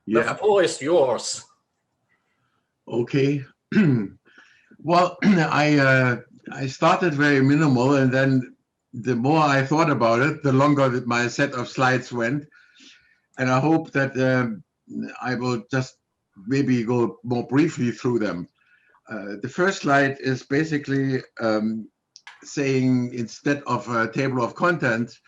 The Yeah. floor is yours. Okay. Well, I started very minimal, and then the more I thought about it, the longer that my set of slides went. And I hope that I will just maybe go more briefly through them. The first slide is basically saying, instead of a table of contents,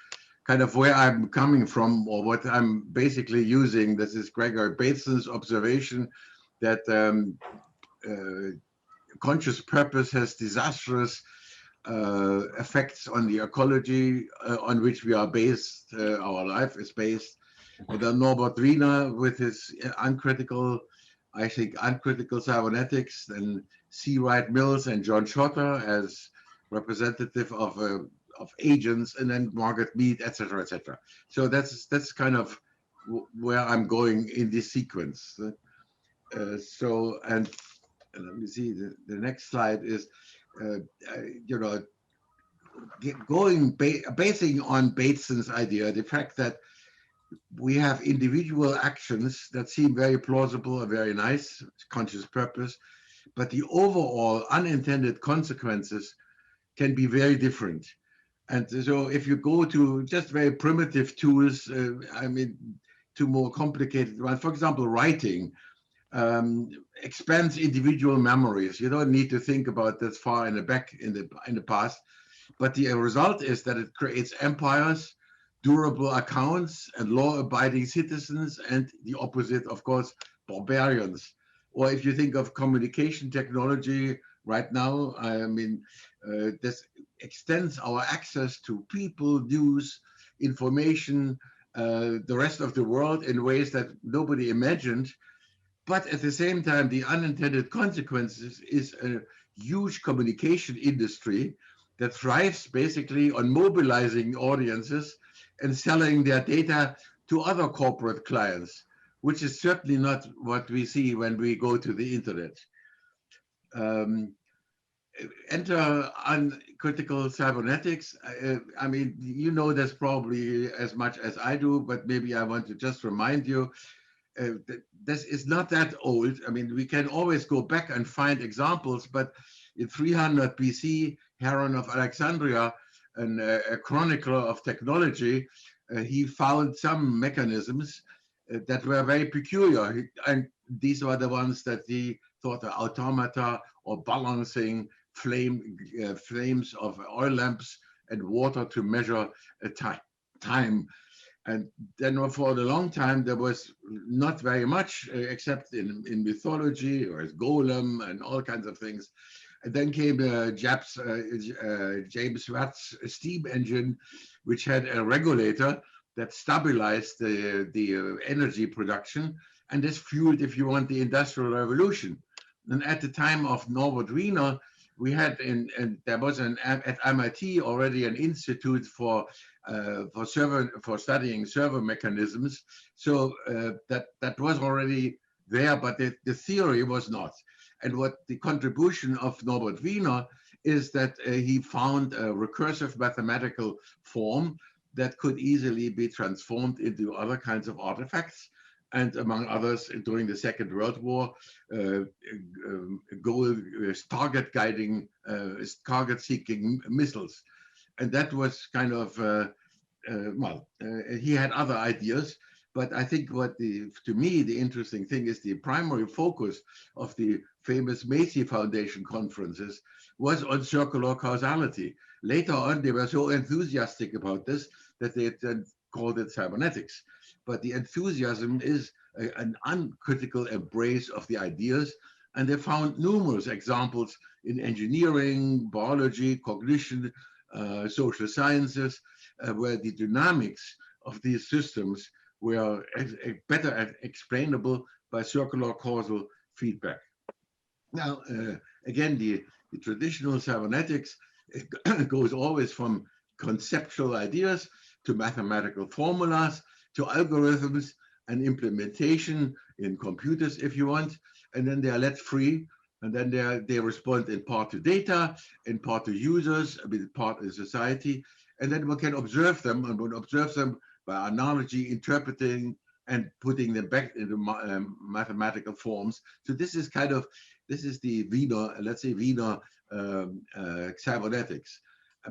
kind of where I'm coming from or what I'm basically using. This is Gregor Bateson's observation that uh, conscious purpose has disastrous effects on the ecology on which we are based, our life is based. And then Norbert Wiener with his uncritical, I think, uncritical cybernetics, and C. Wright Mills and John Schotter as representative of agents, and then Margaret Mead, etc., etc. So that's kind of where I'm going in this sequence. And let me see, the next slide is, uh, you know, basing on Bateson's idea, the fact that we have individual actions that seem very plausible and very nice, conscious purpose, but the overall unintended consequences can be very different. And so if you go to just very primitive tools, I mean, to more complicated ones, for example, writing, expands individual memories. You don't need to think about this far in the back in the past, but the result is that it creates empires, durable accounts, and law-abiding citizens, and the opposite, of course, barbarians. Or if you think of communication technology right now, I mean, this extends our access to people, news, information, the rest of the world in ways that nobody imagined. But at the same time, the unintended consequences is a huge communication industry that thrives basically on mobilizing audiences and selling their data to other corporate clients, which is certainly not what we see when we go to the internet. Um, Enter uncritical cybernetics. I mean, you know this probably as much as I do, but maybe I want to just remind you, this is not that old. I mean, we can always go back and find examples, but in 300 BC, Heron of Alexandria, a chronicler of technology, he found some mechanisms that were very peculiar. And these were the ones that he thought are automata or balancing flames of oil lamps and water to measure time. And then for a long time, there was not very much except in mythology, or as golem and all kinds of things. And then came James Watt's steam engine, which had a regulator that stabilized the energy production. And this fueled, if you want, the Industrial Revolution. And at the time of Norbert Wiener, we had and there was at MIT already an institute for studying server mechanisms. So that was already there, but the theory was not. And what the contribution of Norbert Wiener is that he found a recursive mathematical form that could easily be transformed into other kinds of artifacts. And among others, during the Second World War, target guiding, target seeking missiles. And that was kind of, he had other ideas, but I think to me, the interesting thing is the primary focus of the famous Macy Foundation conferences was on circular causality. Later on, they were so enthusiastic about this that they then called it cybernetics. But the enthusiasm is an uncritical embrace of the ideas. And they found numerous examples in engineering, biology, cognition, social sciences, where the dynamics of these systems were better explainable by circular causal feedback. Now, again, the traditional cybernetics goes always from conceptual ideas to mathematical formulas to algorithms and implementation in computers, if you want, and then they are let free, and then they respond in part to data, in part to users, in part in society, and then one can observe them, and one observes them by analogy, interpreting and putting them back into mathematical forms. So this is kind of, this is the Wiener, let's say Wiener cybernetics.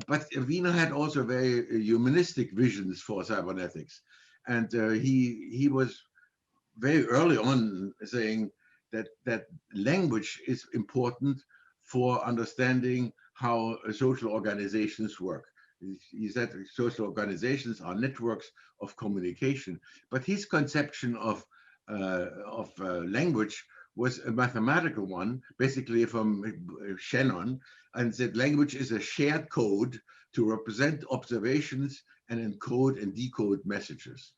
But Wiener had also very humanistic visions for cybernetics. And he was very early on saying that language is important for understanding how social organizations work. He said social organizations are networks of communication, but his conception of language was a mathematical one, basically from Shannon, and said language is a shared code to represent observations and encode and decode messages.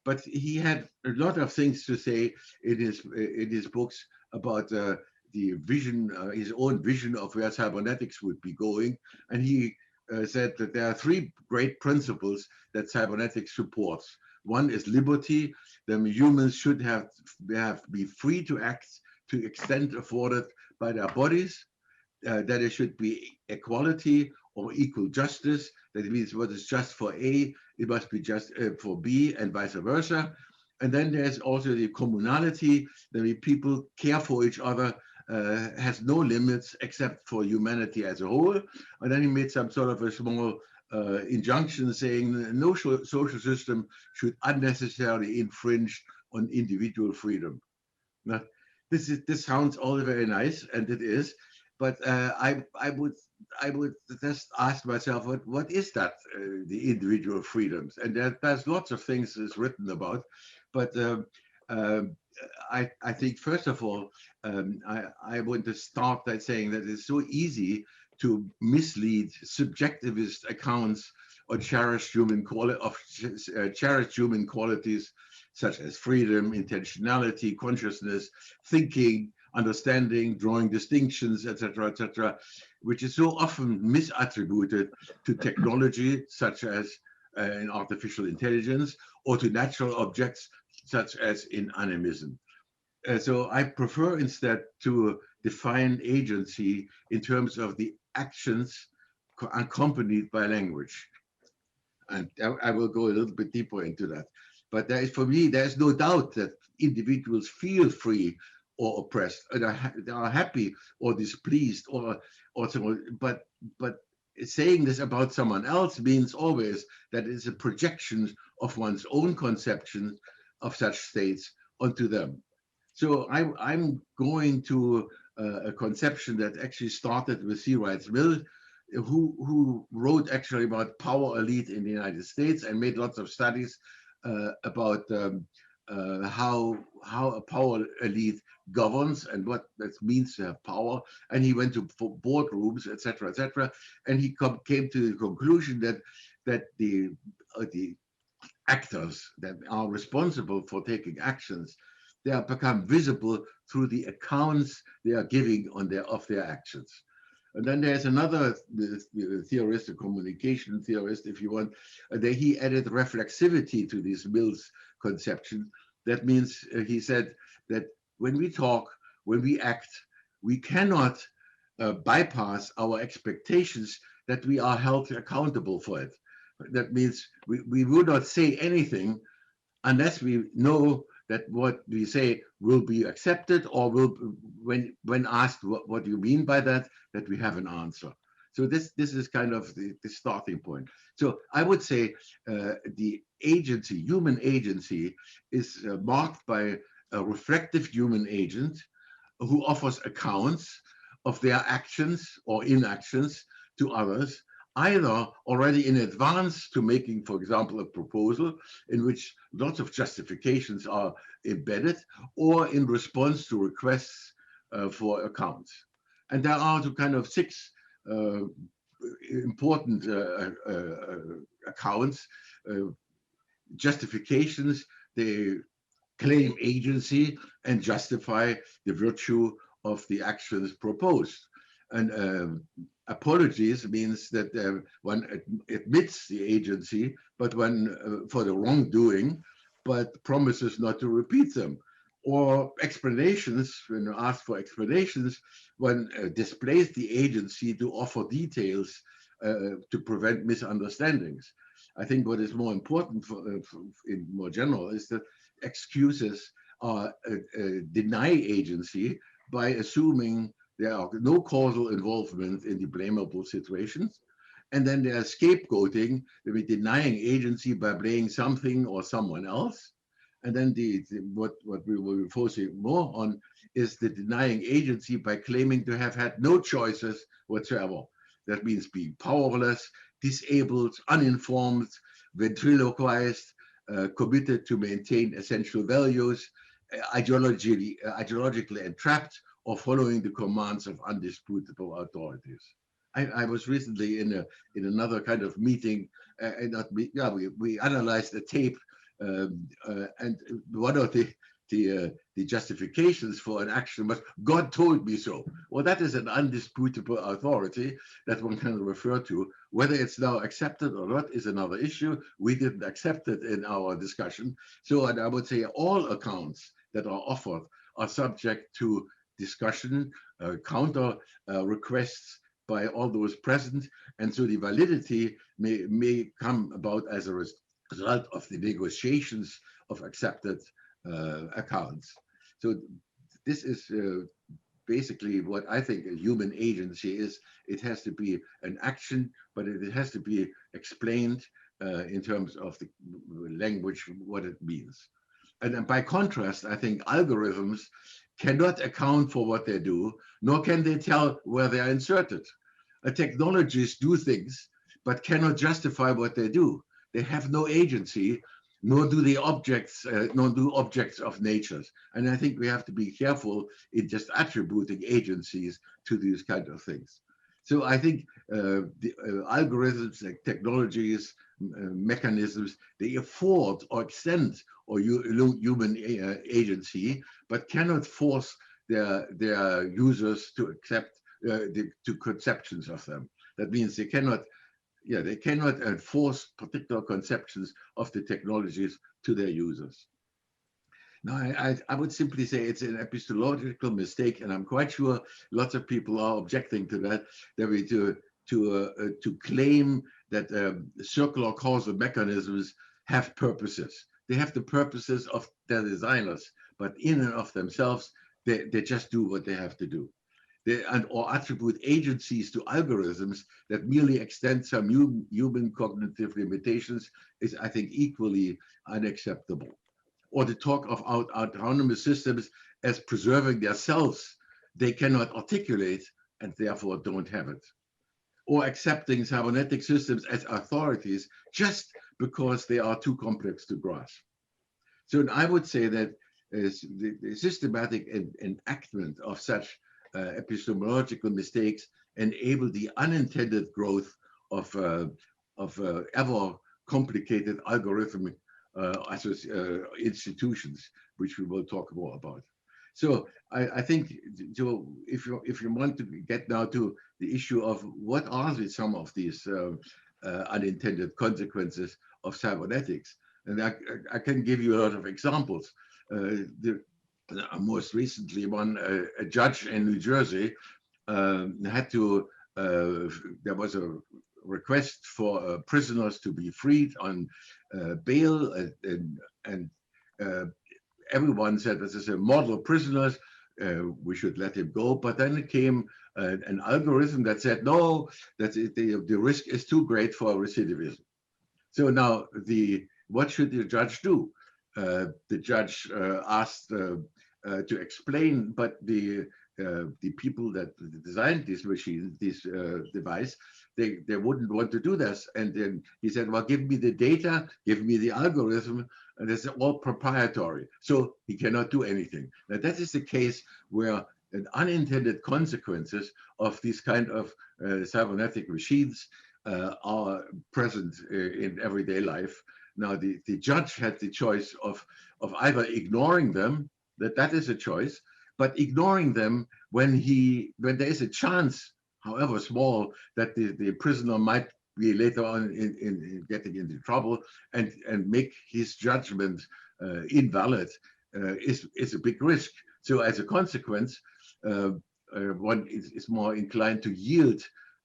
But he had a lot of things to say in his books about the vision, his own vision of where cybernetics would be going, and he said that there are three great principles that cybernetics supports. One is liberty. Then humans should be free to act to the extent afforded by their bodies. That there should be equality or equal justice. That means what is just for A, it must be just for B, and vice versa. And then there's also the communality, that people care for each other, has no limits except for humanity as a whole. And then he made some sort of a small injunction saying no social system should unnecessarily infringe on individual freedom. Now, this sounds all very nice, and it is, but I would just ask myself, what is that, the individual freedoms? And there's lots of things is written about, but I think first of all, I want to start by saying that it's so easy to mislead subjectivist accounts of cherished human qualities such as freedom, intentionality, consciousness, thinking, understanding, drawing distinctions, etc., which is so often misattributed to technology such as in artificial intelligence, or to natural objects such as in animism. So I prefer instead to define agency in terms of the actions accompanied by language. And I will go a little bit deeper into that. But there is, for me, there's no doubt that individuals feel free or oppressed, and they are happy or displeased, or so. But saying this about someone else means always that it's a projection of one's own conception of such states onto them. So I'm going to a conception that actually started with C. Wright Mills, who wrote actually about power elite in the United States and made lots of studies about how a power elite governs and what that means to have power. And he went to boardrooms, etc., and he came to the conclusion that the actors that are responsible for taking actions, they have become visible through the accounts they are giving of their actions. And then there's another theorist, a communication theorist, if you want, that he added reflexivity to this Mills conception. That means, he said, that when we talk, when we act, we cannot bypass our expectations that we are held accountable for it. That means we would not say anything unless we know that what we say will be accepted, or will, when asked what you mean by that we have an answer. So this is kind of the starting point. So I would say the agency, human agency, is marked by a reflective human agent who offers accounts of their actions or inactions to others, either already in advance to making, for example, a proposal in which lots of justifications are embedded, or in response to requests for accounts. And there are kind of six important accounts, justifications. They claim agency and justify the virtue of the actions proposed. And apologies means that one admits the agency, but one for the wrongdoing, but promises not to repeat them. Or explanations, when asked for explanations, one displays the agency to offer details to prevent misunderstandings. I think what is more important in more general is that excuses or deny agency by assuming there are no causal involvement in the blamable situations. And then they are scapegoating, they be denying agency by blaming something or someone else. And then what we will be focusing more on is the denying agency by claiming to have had no choices whatsoever. That means being powerless, disabled, uninformed, ventriloquized, committed to maintain essential values, ideologically entrapped, or following the commands of undisputable authorities. I was recently in another kind of meeting, and we analyzed the tape, and one of the justifications for an action was God told me so. Well, that is an undisputable authority that one can refer to. Whether it's now accepted or not is another issue. We didn't accept it in our discussion. So, and I would say all accounts that are offered are subject to discussion, counter requests by all those present, and so the validity may come about as a result of the negotiations of accepted accounts. So this is basically what I think a human agency is. It has to be an action, but it has to be explained in terms of the language, what it means. And by contrast, I think algorithms cannot account for what they do, nor can they tell where they are inserted. Technologies do things, but cannot justify what they do. They have no agency, nor do the objects, nor do objects of nature. And I think we have to be careful in just attributing agencies to these kind of things. So I think the algorithms, like technologies, mechanisms, they afford or extend or human agency, but cannot force their users to accept to conceptions of them. That means they cannot enforce particular conceptions of the technologies to their users. Now, I would simply say it's an epistemological mistake, and I'm quite sure lots of people are objecting to that. That we to claim that circular causal mechanisms have purposes. They have the purposes of their designers, but in and of themselves, they just do what they have to do. Or attribute agencies to algorithms that merely extend some human cognitive limitations is, I think, equally unacceptable. Or to talk of autonomous systems as preserving their selves they cannot articulate and therefore don't have it. Or accepting cybernetic systems as authorities just because they are too complex to grasp. So I would say that the systematic enactment of such epistemological mistakes enable the unintended growth of ever complicated algorithmic institutions, which we will talk more about. So I think if you want to get now to the issue of what are some of these unintended consequences of cybernetics, and I can give you a lot of examples. Most recently, a judge in New Jersey had to. There was a request for prisoners to be freed on bail, and everyone said this is a model prisoners. We should let him go. But then it came an algorithm that said no, that the risk is too great for recidivism. So now what should the judge do? The judge asked to explain, but the people that designed this machine, this device, they wouldn't want to do this. And then he said, well, give me the data, give me the algorithm, and it's all proprietary. So he cannot do anything. Now that is the case where unintended consequences of these kind of cybernetic machines are present in everyday life. Now the judge had the choice of either ignoring them, that is a choice, but ignoring them when there is a chance, however small, that the prisoner might be later on in getting into trouble and make his judgment invalid is a big risk. So as a consequence, one is more inclined to yield,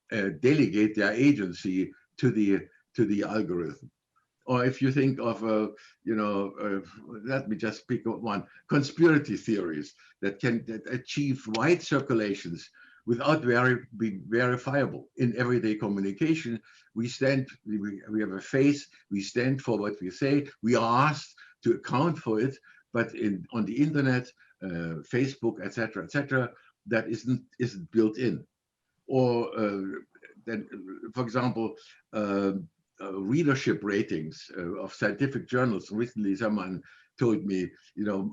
delegate their agency to the algorithm. Or if you think of, let me just pick one, conspiracy theories that achieve wide circulations without being verifiable. In everyday communication, we have a face, we stand for what we say, we are asked to account for it, but on the internet, Facebook, etc., that isn't built in. Or then, for example, readership ratings of scientific journals. Recently, someone told me,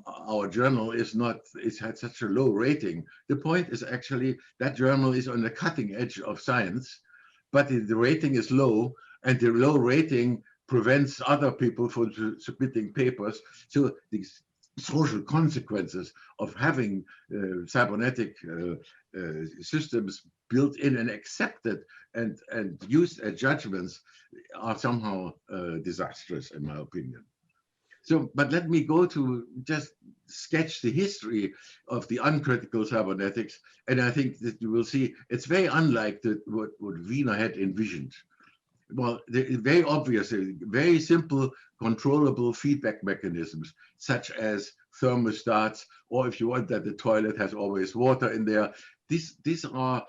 our journal it's had such a low rating. The point is actually that journal is on the cutting edge of science, but the rating is low, and the low rating prevents other people from submitting papers. So these social consequences of having cybernetic systems built in and accepted and used as judgments are somehow disastrous, in my opinion. So, but let me go to just sketch the history of the uncritical cybernetics, and I think that you will see it's very unlike what Wiener had envisioned. Well, very obviously, very simple, controllable feedback mechanisms, such as thermostats, or if you want that the toilet has always water in there. These are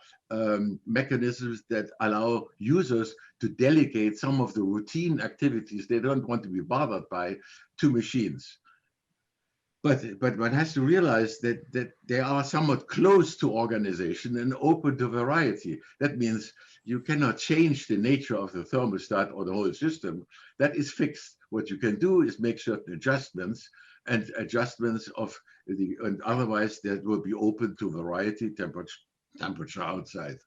mechanisms that allow users to delegate some of the routine activities they don't want to be bothered by to machines. But one has to realize that they are somewhat close to organization and open to variety. That means you cannot change the nature of the thermostat or the whole system. That is fixed. What you can do is make certain adjustments and otherwise that will be open to variety, temperature outside.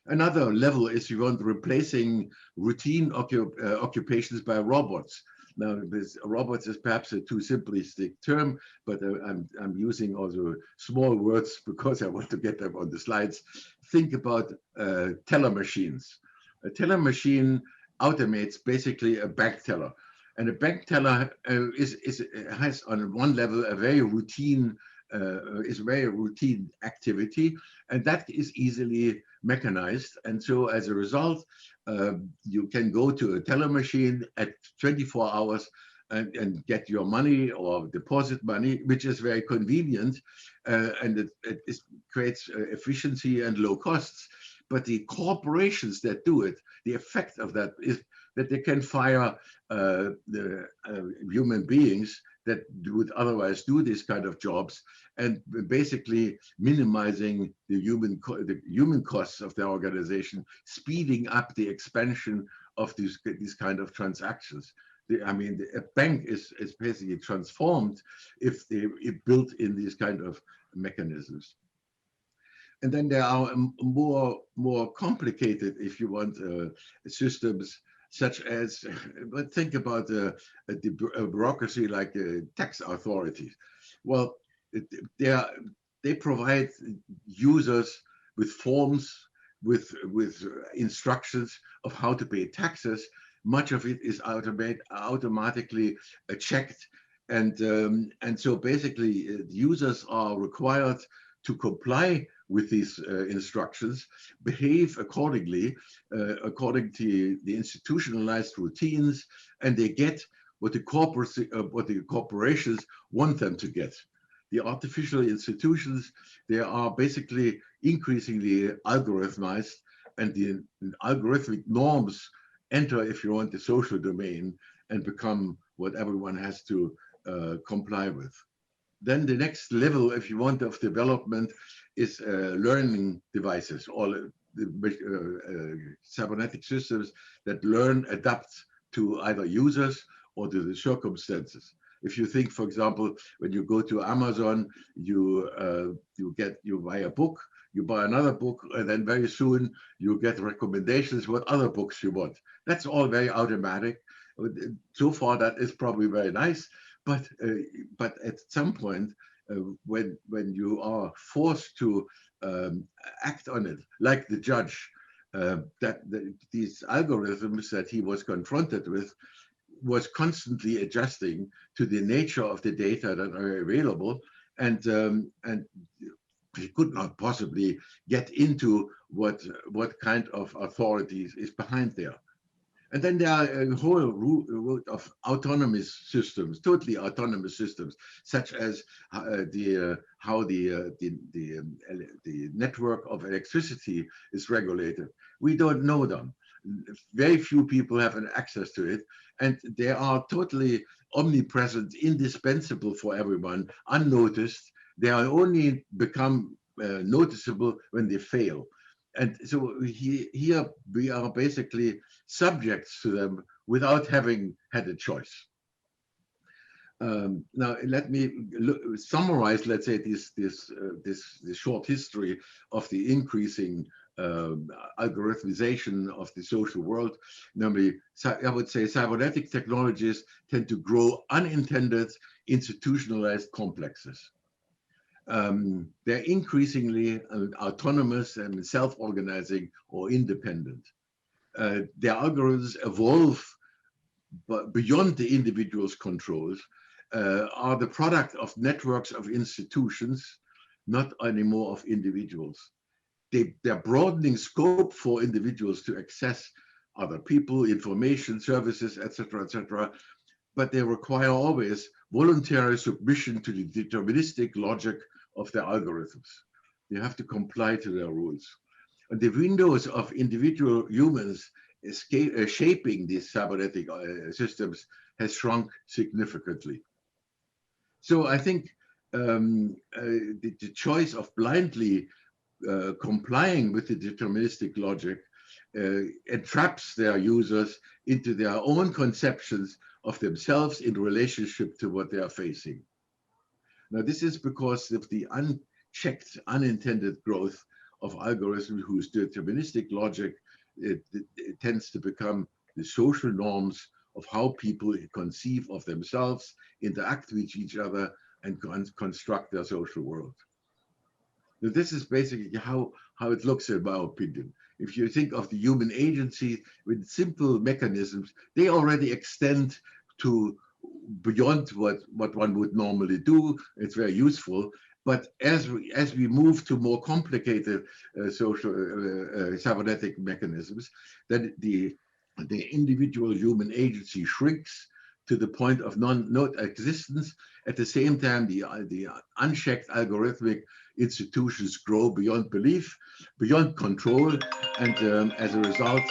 Another level is you want replacing routine occupations by robots. Now, robots is perhaps a too simplistic term, but I'm using also small words because I want to get them on the slides. Think about teller machines. A teller machine automates basically a bank teller. And a bank teller has on one level a very routine activity, and that is easily mechanized. And so as a result, you can go to a teller machine at 24 hours and get your money or deposit money, which is very convenient, and it creates efficiency and low costs. But the corporations that do it, the effect of that is that they can fire the human beings that would otherwise do this kind of jobs, and basically minimizing the human costs of the organization, speeding up the expansion of these kind of transactions. I mean, a bank is basically transformed if it built in these kind of mechanisms. And then there are more complicated, if you want, systems such as, but think about a bureaucracy like tax authorities. Well, they provide users with forms, with instructions of how to pay taxes. Much of it is automatically checked, and so basically users are required to comply with these instructions, behave accordingly, according to the institutionalized routines, and they get what the corporations want them to get. The artificial institutions, they are basically increasingly algorithmized, and the algorithmic norms enter, if you want, the social domain and become what everyone has to comply with. Then the next level, if you want, of development is learning devices, or cybernetic systems that learn, adapt to either users or to the circumstances. If you think, for example, when you go to Amazon, you buy a book, you buy another book, and then very soon you get recommendations what other books you want. That's all very automatic. So far, that is probably very nice. But at some point, when you are forced to act on it, like the judge, these algorithms that he was confronted with was constantly adjusting to the nature of the data that are available, and he could not possibly get into what kind of authorities is behind there. And then there are a whole root of autonomous systems, totally autonomous systems, such as how the network of electricity is regulated. We don't know them. Very few people have an access to it, and they are totally omnipresent, indispensable for everyone, unnoticed. They are only become noticeable when they fail. And so here we are basically subjects to them without having had a choice. Now, let me summarize, let's say, this short history of the increasing algorithmization of the social world. Namely, I would say cybernetic technologies tend to grow unintended, institutionalized complexes. They're increasingly autonomous and self-organizing or independent. Their algorithms evolve but beyond the individual's controls, are the product of networks of institutions, not anymore of individuals. They're broadening scope for individuals to access other people, information, services, etc., but they require always voluntary submission to the deterministic logic of their algorithms. They have to comply to their rules. And the windows of individual humans shaping these cybernetic systems has shrunk significantly. So I think the choice of blindly complying with the deterministic logic entraps their users into their own conceptions of themselves in relationship to what they are facing. Now, this is because of the unchecked, unintended growth of algorithms whose deterministic logic it tends to become the social norms of how people conceive of themselves, interact with each other, and construct their social world. Now, this is basically how it looks, in my opinion. If you think of the human agency with simple mechanisms, they already extend to beyond what one would normally do. It's very useful. But as we move to more complicated social cybernetic mechanisms, then the individual human agency shrinks to the point of non-existence. At the same time, the unchecked algorithmic institutions grow beyond belief, beyond control, and as a result,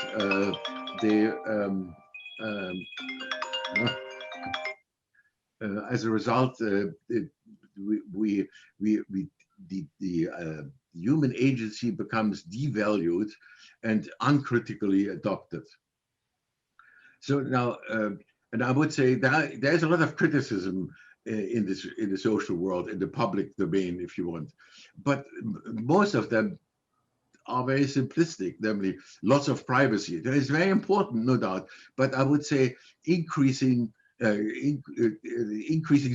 the human agency becomes devalued and uncritically adopted. So now, and I would say that there's a lot of criticism in the social world, in the public domain, if you want, but most of them are very simplistic, namely lots of privacy. That is very important, no doubt, but I would say increasing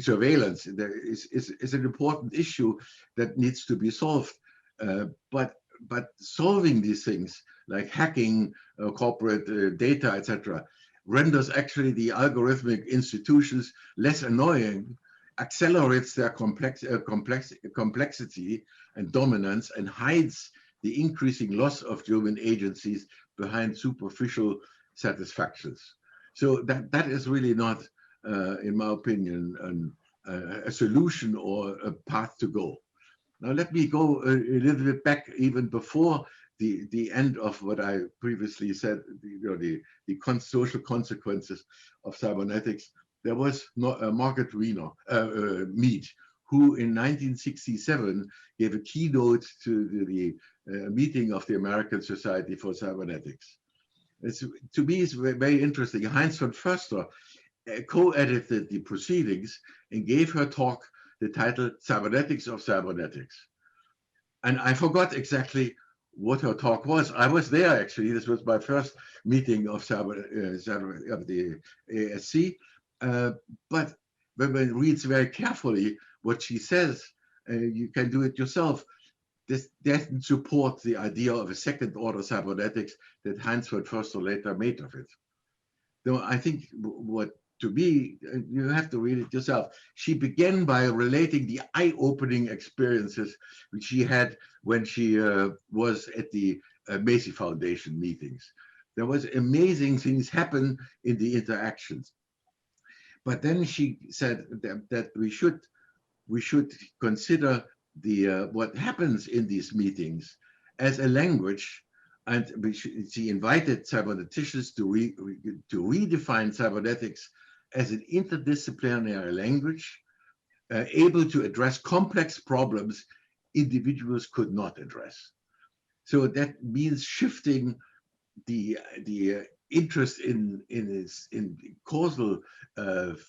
surveillance is an important issue that needs to be solved. But solving these things like hacking corporate data, etc., renders actually the algorithmic institutions less annoying, accelerates their complexity and dominance, and hides the increasing loss of human agencies behind superficial satisfactions. So that is really not, in my opinion, a solution or a path to go. Now let me go a little bit back, even before the end of what I previously said, the social consequences of cybernetics. There was Margaret Mead, who in 1967 gave a keynote to the meeting of the American Society for Cybernetics. To me, it's very interesting. Heinz von Förster co-edited the proceedings and gave her talk the title Cybernetics of Cybernetics. And I forgot exactly what her talk was. I was there, actually. This was my first meeting of the ASC. But when one reads very carefully what she says, you can do it yourself. This doesn't support the idea of a second-order cybernetics that Heinz von Förster later made of it. Though I think to me, you have to read it yourself. She began by relating the eye-opening experiences which she had when she was at the Macy Foundation meetings. There was amazing things happen in the interactions. But then she said that we should consider the what happens in these meetings as a language, and she invited cyberneticians to redefine cybernetics as an interdisciplinary language, able to address complex problems individuals could not address. So that means shifting the interest in causal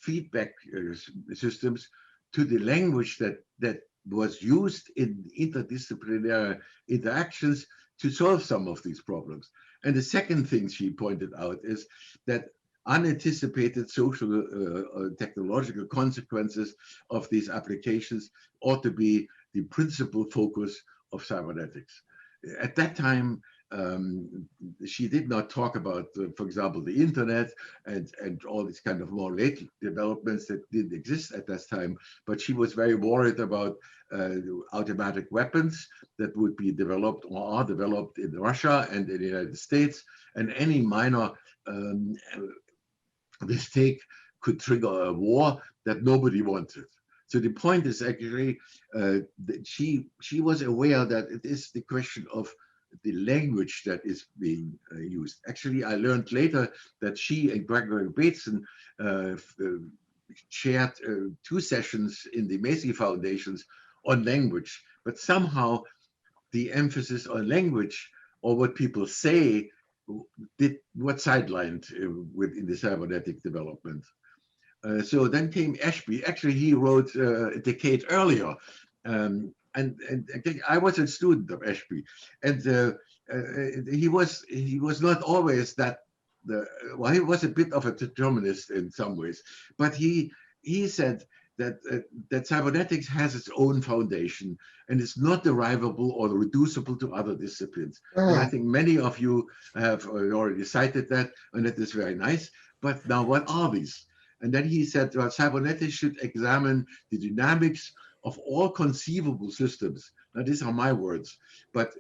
feedback systems to the language that was used in interdisciplinary interactions to solve some of these problems. And the second thing she pointed out is that unanticipated social technological consequences of these applications ought to be the principal focus of cybernetics. At that time, she did not talk about, for example, the internet and all these kind of more late developments that didn't exist at that time, but she was very worried about automatic weapons that would be developed or are developed in Russia and in the United States, and any minor mistake could trigger a war that nobody wanted. So the point is actually that she was aware that it is the question of the language that is being used. Actually, I learned later that she and Gregory Bateson shared 2 sessions in the Macy Foundations on language, but somehow the emphasis on language or what people say what sidelined within the cybernetic development. So then came Ashby. Actually, he wrote a decade earlier. And I was a student of Ashby, and he was not always that. Well, he was a bit of a determinist in some ways, but he said that that cybernetics has its own foundation and is not derivable or reducible to other disciplines. And I think many of you have already cited that, and that is very nice. But now, what are these? And then he said, well, cybernetics should examine the dynamics of all conceivable systems. Now, these are my words, but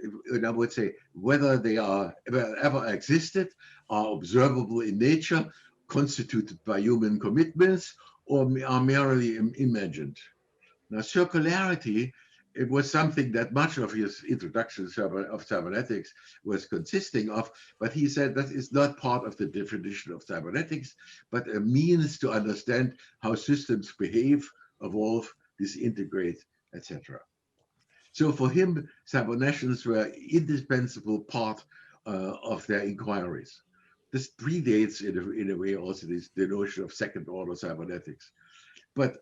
I would say whether they are ever existed, are observable in nature, constituted by human commitments, or are merely imagined. Now, circularity, it was something that much of his introduction of cybernetics was consisting of, but he said that is not part of the definition of cybernetics, but a means to understand how systems behave, evolve, disintegrate, etc. So for him, cybernetics were indispensable part of their inquiries. This predates, in a way, also the notion of second-order cybernetics. But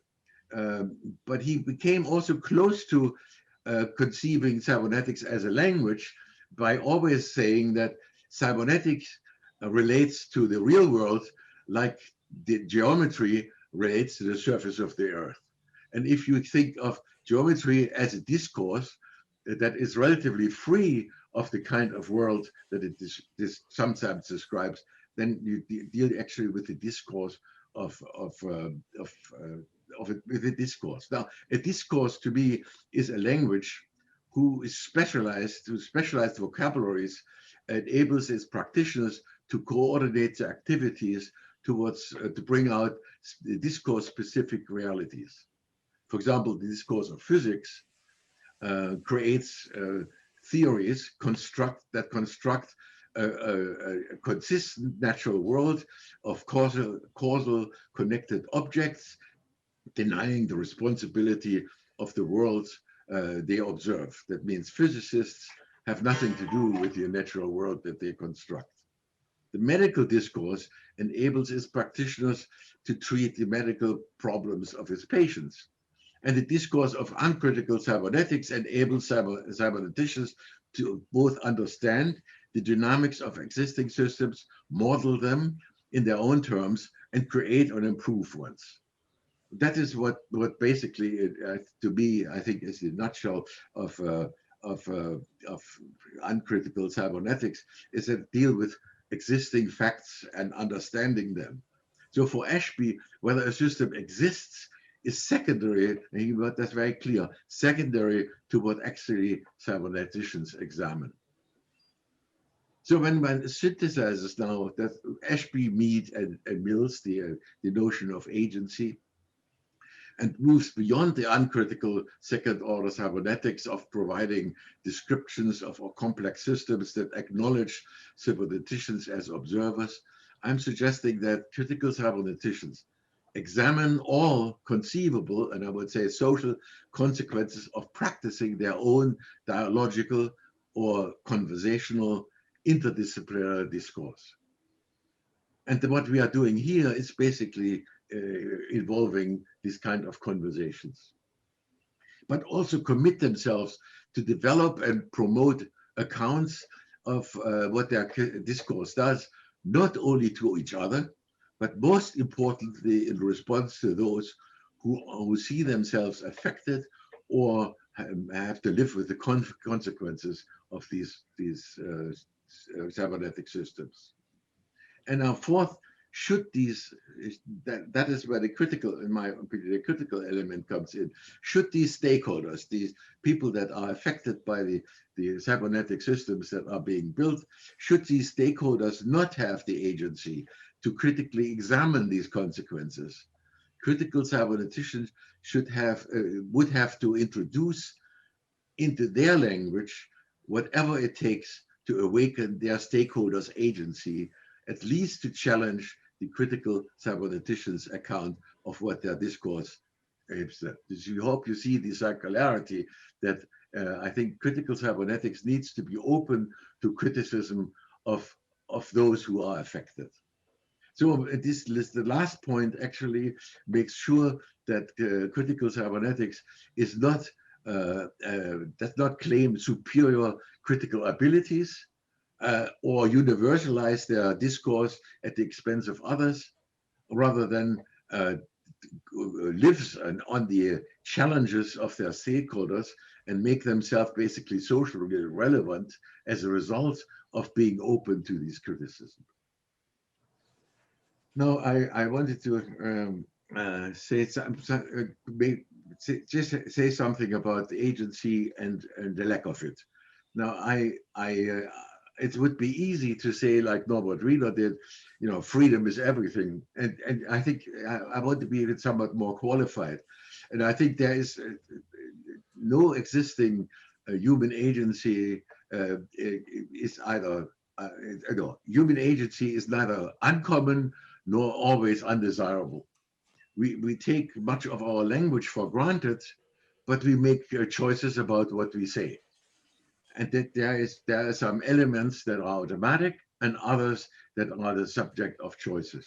he became also close to conceiving cybernetics as a language by always saying that cybernetics relates to the real world like the geometry relates to the surface of the earth. And if you think of geometry as a discourse that is relatively free of the kind of world that it sometimes describes, then you deal actually with the discourse with a discourse. Now, a discourse to me is a language whose specialized vocabularies enables its practitioners to coordinate the activities towards to bring out discourse-specific realities. For example, the discourse of physics creates theories that construct a consistent natural world of causal connected objects, denying the responsibility of the world they observe. That means physicists have nothing to do with the natural world that they construct. The medical discourse enables its practitioners to treat the medical problems of its patients. And the discourse of uncritical cybernetics enables cyberneticians to both understand the dynamics of existing systems, model them in their own terms, and create and improve ones. That is what basically, to me, I think is the nutshell of uncritical cybernetics, is that deal with existing facts and understanding them. So for Ashby, whether a system exists is secondary, and he made that very clear, secondary to what actually cyberneticians examine. So when one synthesizes now that Ashby, Mead, and Mills, the notion of agency, and moves beyond the uncritical second-order cybernetics of providing descriptions of complex systems that acknowledge cyberneticians as observers, I'm suggesting that critical cyberneticians examine all conceivable, and I would say social consequences of practicing their own dialogical or conversational interdisciplinary discourse. And what we are doing here is basically involving these kind of conversations, but also commit themselves to develop and promote accounts of what their discourse does, not only to each other, but most importantly in response to those who see themselves affected or have to live with the consequences of these cybernetic systems. And our fourth, should these, that is where the critical, in my opinion, the critical element comes in. Should these stakeholders, these people that are affected by the cybernetic systems that are being built, should these stakeholders not have the agency to critically examine these consequences? Critical cyberneticians would have to introduce into their language whatever it takes to awaken their stakeholders' agency, at least to challenge the critical cyberneticians' account of what their discourse aims at. We hope you see the circularity that I think critical cybernetics needs to be open to criticism of those who are affected. So this list, the last point actually makes sure that critical cybernetics is not does not claim superior critical abilities or universalize their discourse at the expense of others, rather than lives on the challenges of their stakeholders and make themselves basically socially relevant as a result of being open to these criticisms. No, I wanted to just say something about the agency and the lack of it. Now, it would be easy to say, like Norbert Wiener did, freedom is everything. And I think I want to be even somewhat more qualified. And I think there is no existing human agency is either, human agency is neither uncommon nor always undesirable. We take much of our language for granted, but we make choices about what we say. And that there are some elements that are automatic and others that are the subject of choices.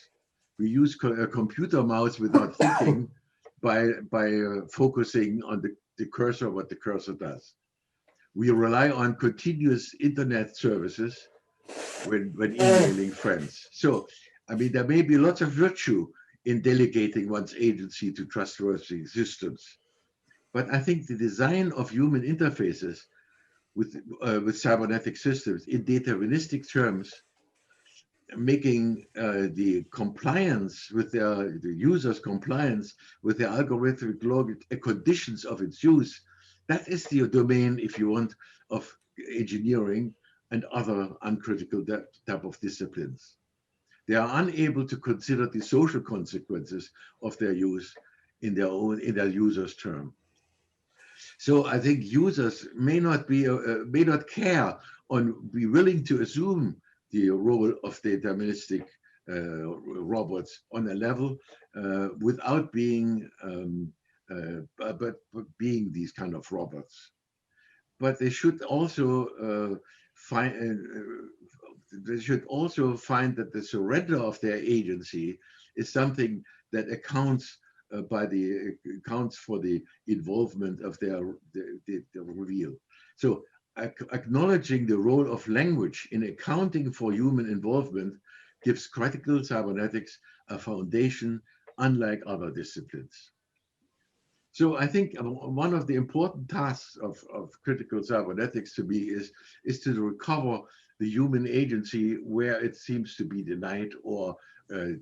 We use a computer mouse without thinking by focusing on the cursor, what the cursor does. We rely on continuous internet services when emailing friends. So, I mean, there may be lots of virtue in delegating one's agency to trustworthy systems. But I think the design of human interfaces with cybernetic systems in deterministic terms, making the compliance with the user's compliance with the algorithmic conditions of its use, that is the domain, if you want, of engineering and other uncritical type of disciplines. They are unable to consider the social consequences of their use in their users' term. So I think users may not care or be willing to assume the role of deterministic robots on a level without being but being these kind of robots. But they should also they should also find that the surrender of their agency is something that accounts for the involvement of the reveal. So acknowledging the role of language in accounting for human involvement gives critical cybernetics a foundation unlike other disciplines. So I think one of the important tasks of critical cybernetics to me is to recover the human agency where it seems to be denied or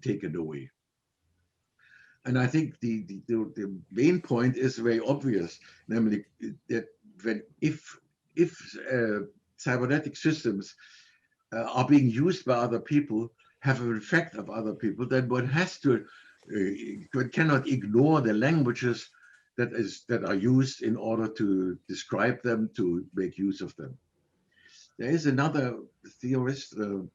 taken away. And I think the main point is very obvious, namely that if cybernetic systems are being used by other people, have an effect of other people, then one has to, one cannot ignore the languages that are used in order to describe them, to make use of them. There is another theorist or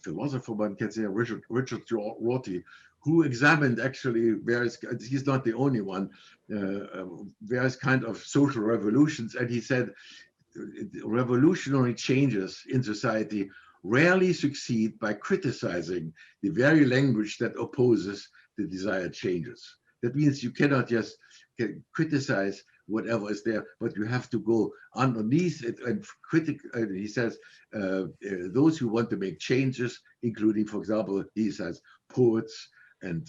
philosopher, one can say, Richard Rorty, who examined actually various, he's not the only one, various kind of social revolutions. And he said revolutionary changes in society rarely succeed by criticizing the very language that opposes the desired changes. That means you cannot just criticize whatever is there, but you have to go underneath it and he says, those who want to make changes, including, for example, he says, poets and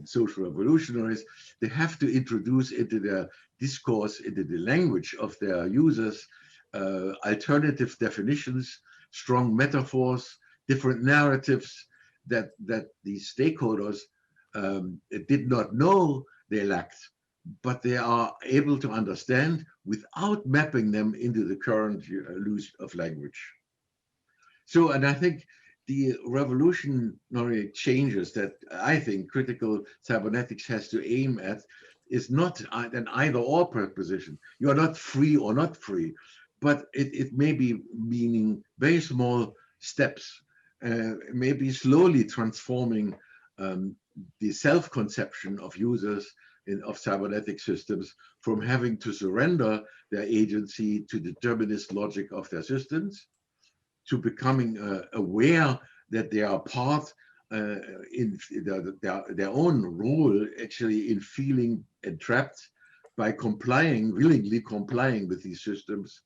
social revolutionaries, they have to introduce into their discourse, into the language of their users, alternative definitions, strong metaphors, different narratives that the stakeholders did not know they lacked, but they are able to understand without mapping them into the current use of language. So, and I think the revolutionary changes that I think critical cybernetics has to aim at is not an either or proposition. You are not free or not free, but it may be meaning very small steps, maybe slowly transforming the self-conception of users of cybernetic systems from having to surrender their agency to determinist logic of their systems, to becoming aware that they are part in their own role actually in feeling entrapped by willingly complying with these systems,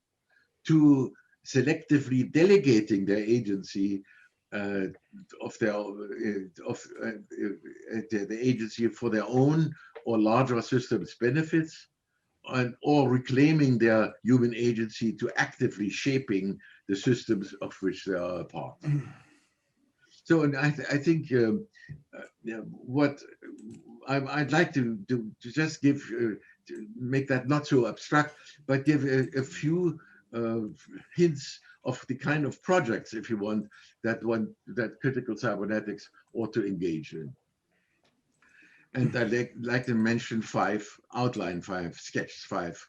to selectively delegating their agency of the agency for their own or larger systems benefits, or reclaiming their human agency to actively shaping the systems of which they are a part. So, and I think what I'd like to just give, to make that not so abstract, but give a few hints of the kind of projects, if you want, that critical cybernetics ought to engage in. And I'd like to mention sketch five.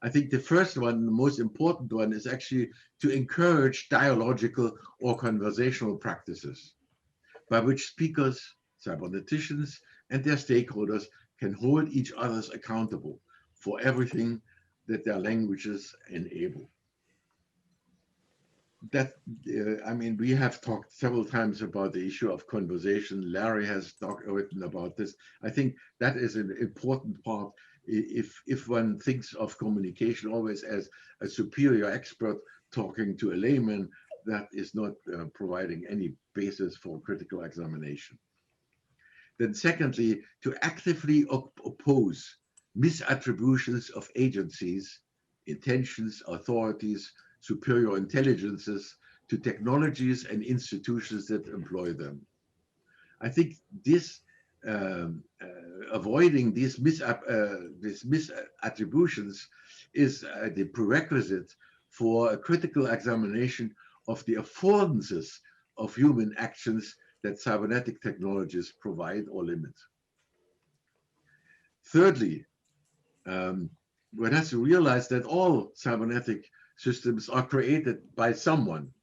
I think the first one, the most important one, is actually to encourage dialogical or conversational practices by which speakers, cyberneticians, and their stakeholders can hold each other accountable for everything that their languages enable. That, I mean, we have talked several times about the issue of conversation. Larry has written about this. I think that is an important part. If one thinks of communication always as a superior expert talking to a layman, that is not providing any basis for critical examination. Then secondly, to actively oppose misattributions of agencies, intentions, authorities, superior intelligences to technologies and institutions that employ them. I think this avoiding these misattributions is the prerequisite for a critical examination of the affordances of human actions that cybernetic technologies provide or limit. Thirdly, one has to realize that all cybernetic systems are created by someone.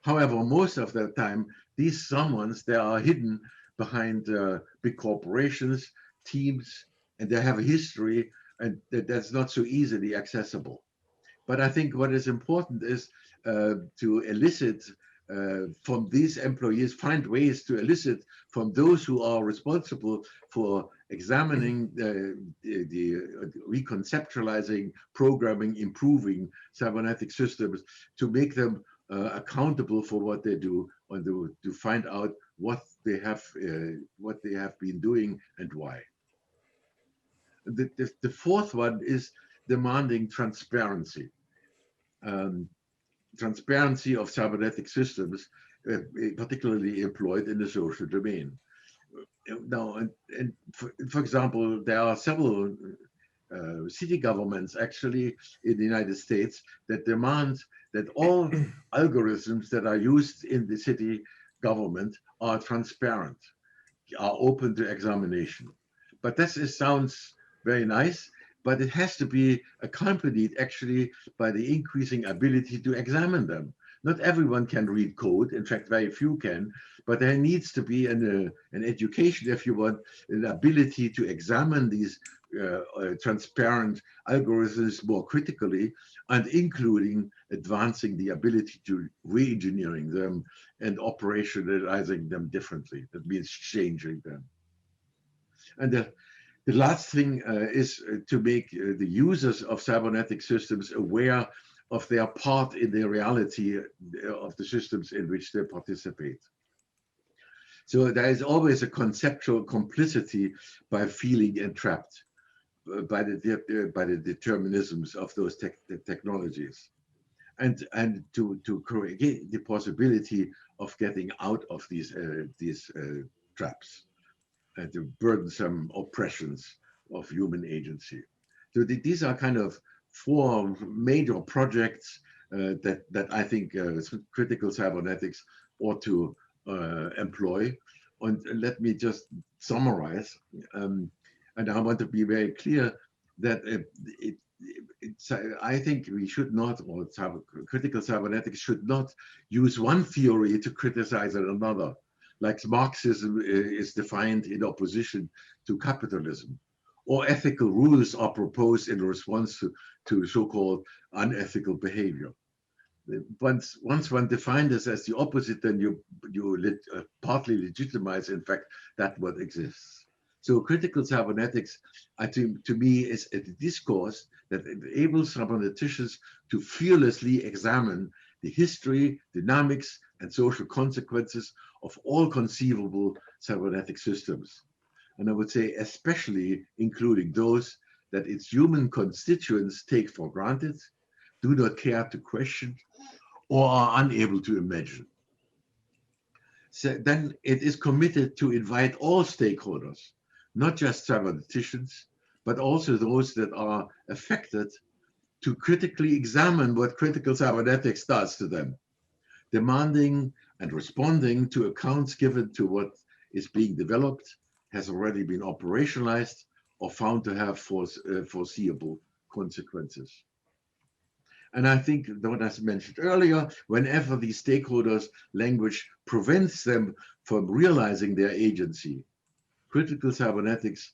However, most of the time, these someones, they are hidden behind big corporations, teams, and they have a history, and that's not so easily accessible. But I think what is important is to elicit from these employees, find ways to elicit from those who are responsible for examining the reconceptualizing, programming, improving cybernetic systems, to make them accountable for what they do, and to find out what they have been doing and why. The fourth one is demanding transparency. Transparency of cybernetic systems, particularly employed in the social domain. Now, and for example, there are several city governments actually in the United States that demand that all algorithms that are used in the city government are transparent, are open to examination. But sounds very nice, but it has to be accompanied actually by the increasing ability to examine them. Not everyone can read code. In fact, very few can, but there needs to be an education, if you want, an ability to examine these transparent algorithms more critically, and including advancing the ability to re-engineering them and operationalizing them differently. That means changing them. And the last thing is to make the users of cybernetic systems aware of their part in the reality of the systems in which they participate. So there is always a conceptual complicity by feeling entrapped by the determinisms of those technologies, and to create the possibility of getting out of these traps and the burdensome oppressions of human agency. So these are kind of four major projects that I think critical cybernetics ought to employ. And let me just summarize. And I want to be very clear that I think we should not, or critical cybernetics should not use one theory to criticize another, like Marxism is defined in opposition to capitalism, or ethical rules are proposed in response to so-called unethical behavior. Once one defines this as the opposite, then you partly legitimize, in fact, that what exists. So critical cybernetics, I think, to me, is a discourse that enables cyberneticians to fearlessly examine the history, dynamics, and social consequences of all conceivable cybernetic systems. And I would say especially including those that its human constituents take for granted, do not care to question, or are unable to imagine. So then it is committed to invite all stakeholders, not just cyberneticians, but also those that are affected, to critically examine what critical cybernetics does to them, demanding and responding to accounts given to what is being developed, has already been operationalized, or found to have foreseeable consequences. And I think what I mentioned earlier, whenever the stakeholders' language prevents them from realizing their agency, critical cyberneticians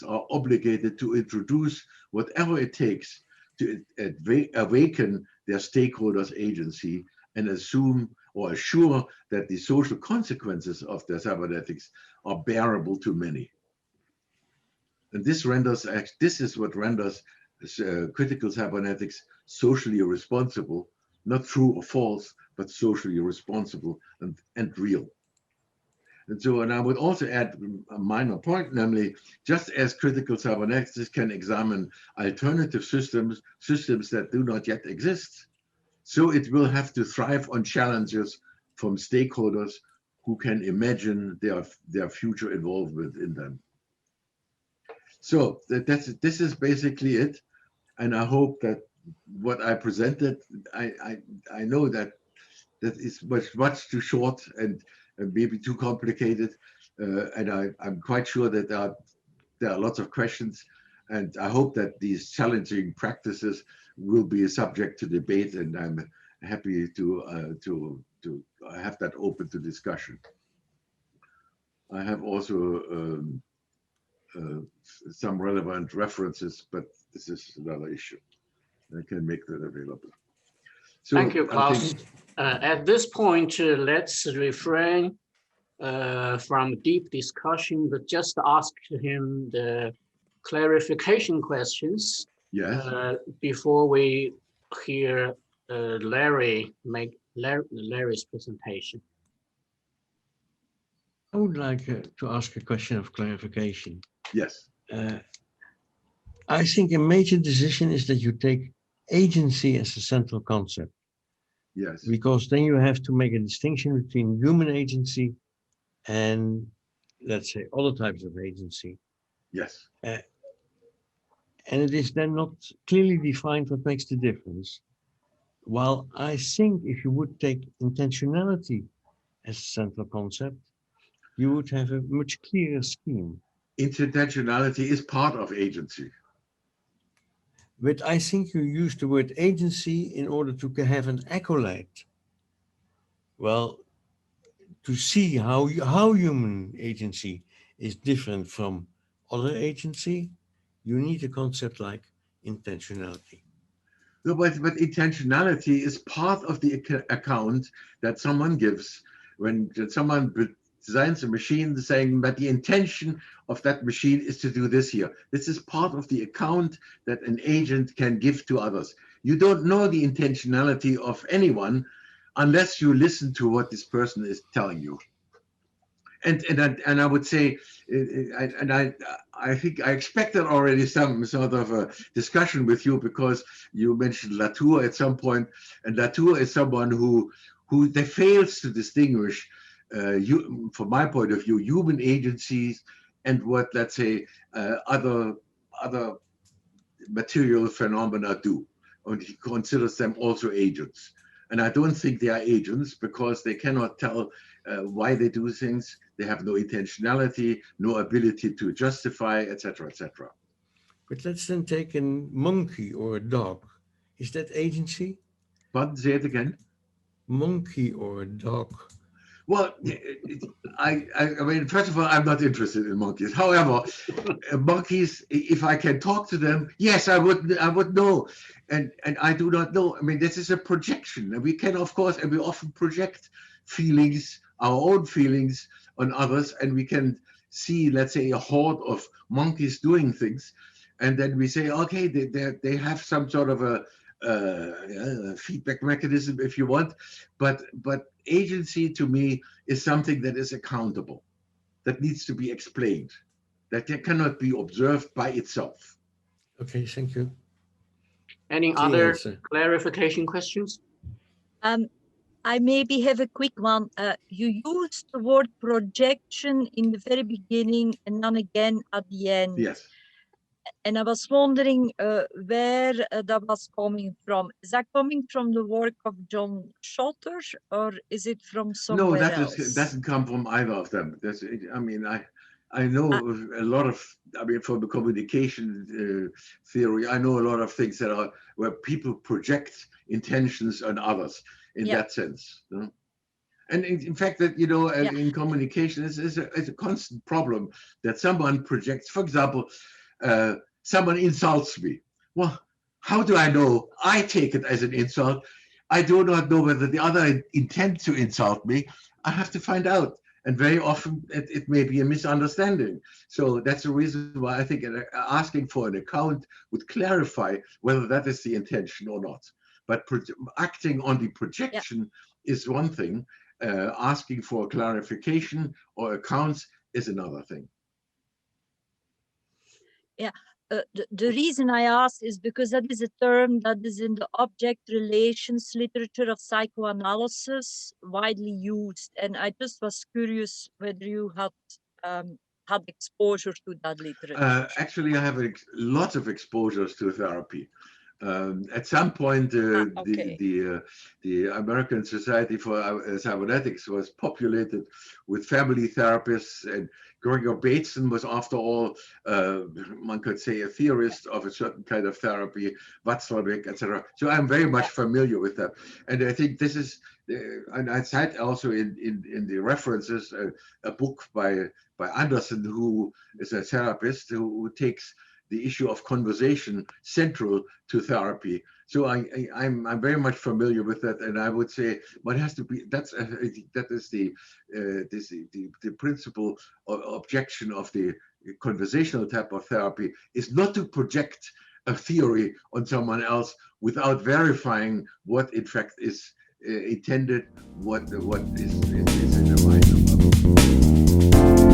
are obligated to introduce whatever it takes to awaken their stakeholders' agency and assume or assure that the social consequences of their cybernetics are bearable to many. And this is what renders critical cybernetics socially responsible, not true or false, but socially responsible and real. And so, and I would also add a minor point, namely, just as critical cybernetics can examine alternative systems that do not yet exist, so it will have to thrive on challenges from stakeholders who can imagine their future involvement in them. So this is basically it. And I hope that what I presented, I know that is much too short and maybe too complicated. And I'm quite sure that there are lots of questions. And I hope that these challenging practices will be subject to debate. And I'm happy to have that open to discussion. I have also some relevant references, but this is another issue. I can make that available. So, thank you, Klaus. At this point, let's refrain from deep discussion, but just ask him the clarification questions. Yes. Before we hear Larry make Larry's presentation. I would like to ask a question of clarification. Yes. I think a major decision is that you take agency as a central concept. Yes. Because then you have to make a distinction between human agency and, let's say, other types of agency. Yes. and it is then not clearly defined what makes the difference. While I think if you would take intentionality as a central concept, you would have a much clearer scheme. Intentionality is part of agency. But I think you use the word agency in order to have an accolade. Well, to see how human agency is different from other agency, you need a concept like intentionality. No, but intentionality is part of the account that someone gives when someone designs a machine saying, but the intention of that machine is to do this here. This is part of the account that an agent can give to others. You don't know the intentionality of anyone unless you listen to what this person is telling you. And I would say, I think I expected already some sort of a discussion with you because you mentioned Latour at some point, and Latour is someone who fails to distinguish, from my point of view, human agencies and what, let's say, other material phenomena do, and he considers them also agents. And I don't think they are agents because they cannot tell why they do things. They have no intentionality, no ability to justify, etc., etc. But let's then take a monkey or a dog. Is that agency? But say it again. Monkey or a dog? Well, I mean, first of all, I'm not interested in monkeys. However, monkeys, if I can talk to them, yes, I would know. And I do not know. I mean, this is a projection. And we can, of course, and we often project feelings, our own feelings on others. And we can see, let's say, a horde of monkeys doing things. And then we say, okay, they have some sort of a feedback mechanism, if you want. But agency to me is something that is accountable, that needs to be explained, that cannot be observed by itself. Okay, thank you. Any Clear other answer. clarification questions? I maybe have a quick one. You used the word projection in the very beginning and then again at the end. Yes. And I was wondering where that was coming from. Is that coming from the work of John Schotter, or is it from somewhere else? No, doesn't come from either of them. I mean, I know a lot of, I mean, from the communication theory, I know a lot of things that are where people project intentions on others in that sense. You know? And in fact, that, you know, in communication, it's a constant problem that someone projects. For example, someone insults me. Well, how do I know? I take it as an insult. I do not know whether the other intends to insult me. I have to find out. And very often it may be a misunderstanding. So that's the reason why I think asking for an account would clarify whether that is the intention or not. But acting on the projection is one thing. Asking for clarification or accounts is another thing. Yeah. The reason I asked is because that is a term that is in the object relations literature of psychoanalysis widely used, and I just was curious whether you had exposure to that literature. Actually, I have lots of exposures to therapy. At some point, the American Society for Cybernetics was populated with family therapists, and Gregor Bateson was, after all, one could say, a theorist of a certain kind of therapy, Watzlawick, etc. So I'm very much familiar with that, and I think this is, and I cite also in the references a book by Anderson, who is a therapist who takes the issue of conversation central to therapy. So I'm very much familiar with that, and I would say what has to be, that is the principal objection of the conversational type of therapy, is not to project a theory on someone else without verifying what in fact is intended, what is in the mind of others.